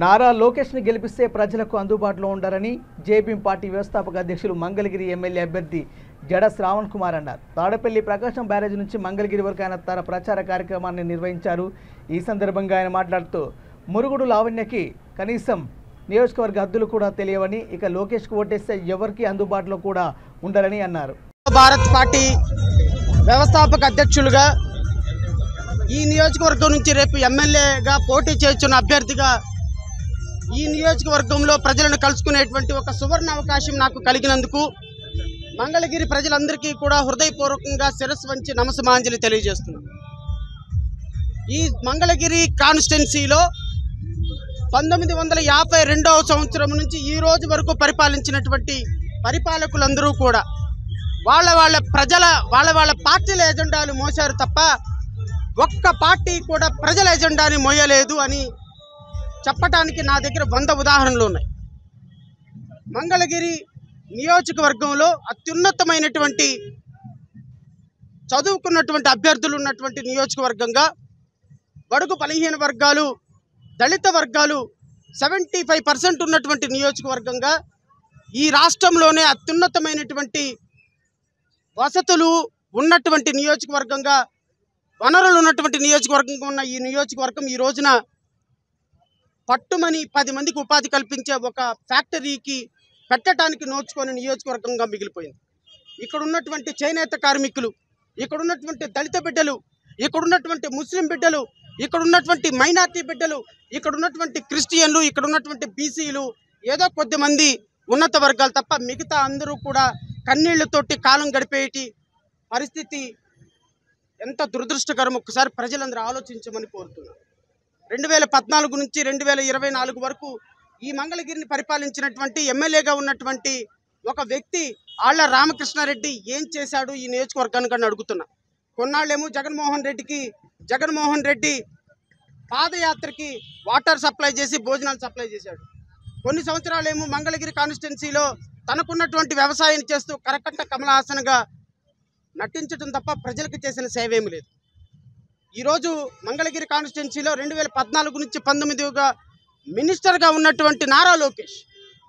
నారా లోకేష్ని గెలిపిస్తే ప్రజలకు అందుబాటులో ఉండాలని జేబీఎం పార్టీ వ్యవస్థాపక అధ్యక్షులు మంగళగిరి ఎమ్మెల్యే అభ్యర్థి జడ శ్రావణ్ కుమార్ అన్నారు. తాడపల్లి ప్రకాశం బ్యారేజ్ నుంచి మంగళగిరి వరకు ఆయన తన ప్రచార కార్యక్రమాన్ని నిర్వహించారు. ఈ సందర్భంగా ఆయన మాట్లాడుతూ మురుగుడు లావణ్యకి కనీసం నియోజకవర్గ హద్దులు కూడా తెలియవని, ఇక లోకేష్కు ఓటేస్తే ఎవరికి అందుబాటులో కూడా ఉండాలని అన్నారు. భారత్ పార్టీ వ్యవస్థాపక అధ్యక్షులుగా ఈ నియోజకవర్గం నుంచి రేపు ఎమ్మెల్యేగా పోటీ చేస్తున్న అభ్యర్థిగా ఈ నియోజకవర్గంలో ప్రజలను కలుసుకునేటువంటి ఒక సువర్ణ అవకాశం నాకు కలిగినందుకు మంగళగిరి ప్రజలందరికీ కూడా హృదయపూర్వకంగా శిరస్సు వంచి నమస్సమాంజలి తెలియజేస్తున్నాను. ఈ మంగళగిరి కాన్స్టిట్యున్సీలో 1952వ సంవత్సరం నుంచి ఈ రోజు వరకు పరిపాలించినటువంటి పరిపాలకులందరూ కూడా వాళ్ళ పార్టీల ఎజెండాలు మోసారు తప్ప ఒక్క పార్టీ కూడా ప్రజల ఎజెండాని మోయలేదు అని చెప్పటానికి నా దగ్గర 100 ఉదాహరణలు ఉన్నాయి. మంగళగిరి నియోజకవర్గంలో అత్యున్నతమైనటువంటి చదువుకున్నటువంటి అభ్యర్థులు ఉన్నటువంటి నియోజకవర్గంగా, బడుగు బలహీన వర్గాలు, దళిత వర్గాలు 75% ఉన్నటువంటి నియోజకవర్గంగా, ఈ రాష్ట్రంలోనే అత్యున్నతమైనటువంటి వసతులు ఉన్నటువంటి నియోజకవర్గంగా, వనరులు ఉన్నటువంటి నియోజకవర్గంగా ఉన్న ఈ నియోజకవర్గం ఈ రోజున పట్టుమని 10 మందికి ఉపాధి కల్పించే ఒక ఫ్యాక్టరీకి పెట్టడానికి నోచుకొని నియోజకవర్గంగా మిగిలిపోయింది. ఇక్కడ ఉన్నటువంటి చేనేత కార్మికులు, ఇక్కడ ఉన్నటువంటి దళిత బిడ్డలు, ఇక్కడ ఉన్నటువంటి ముస్లిం బిడ్డలు, ఇక్కడ ఉన్నటువంటి మైనార్టీ బిడ్డలు, ఇక్కడ ఉన్నటువంటి క్రిస్టియన్లు, ఇక్కడ ఉన్నటువంటి బీసీలు, ఏదో కొద్దిమంది ఉన్నత వర్గాలు తప్ప మిగతా అందరూ కూడా కన్నీళ్లతోటి కాలం గడిపేటి పరిస్థితి ఎంత దురదృష్టకరం ఒక్కసారి ప్రజలందరూ ఆలోచించమని కోరుతున్నారు. 2014 నుంచి 2024 వరకు ఈ మంగళగిరిని పరిపాలించినటువంటి ఎమ్మెల్యేగా ఉన్నటువంటి ఒక వ్యక్తి ఆళ్ల రామకృష్ణారెడ్డి ఏం చేశాడు ఈ నియోజకవర్గానికి అని అడుగుతున్నా. కొన్నాళ్ళేమో జగన్మోహన్ రెడ్డి పాదయాత్రకి వాటర్ సప్లై చేసి భోజనాలు సప్లై చేశాడు. కొన్ని సంవత్సరాలేమో మంగళగిరి కాన్స్టిట్యున్సీలో తనకున్నటువంటి వ్యవసాయం చేస్తూ కరకట్ట కమలహాసన్గా నటించడం తప్ప ప్రజలకు చేసిన సేవ ఏమి లేదు. ఈరోజు మంగళగిరి కాన్స్టిట్యున్సీలో 2014 నుంచి 19గా మినిస్టర్గా ఉన్నటువంటి నారా లోకేష్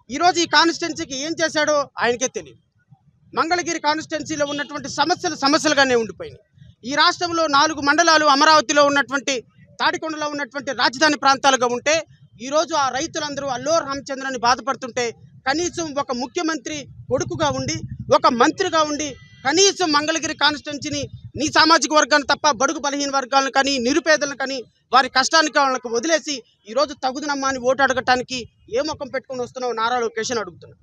ఈరోజు ఈ కాన్స్టిట్యున్సీకి ఏం చేశాడో ఆయనకే తెలియదు. మంగళగిరి కాన్స్టిట్యున్సీలో ఉన్నటువంటి సమస్యలుగానే ఉండిపోయినాయి. ఈ రాష్ట్రంలో 4 మండలాలు అమరావతిలో ఉన్నటువంటి తాడికొండలో ఉన్నటువంటి రాజధాని ప్రాంతాలుగా ఉంటే ఈరోజు ఆ రైతులందరూ అల్లో రామచంద్రని బాధపడుతుంటే కనీసం ఒక ముఖ్యమంత్రి కొడుకుగా ఉండి, ఒక మంత్రిగా ఉండి కనీసం మంగళగిరి కాన్స్టిట్యున్సీని నీ సామాజిక వర్గాన్ని తప్ప బడుగు బలహీన వర్గాలను కానీ, నిరుపేదలను కానీ వారి కష్టానికి వాళ్ళకి వదిలేసి ఈరోజు తగుదనమ్మా అని ఓటు అడగటానికి ఏ ముఖం పెట్టుకుని వస్తున్నావు నారా లోకేష్ అని అడుగుతున్నా.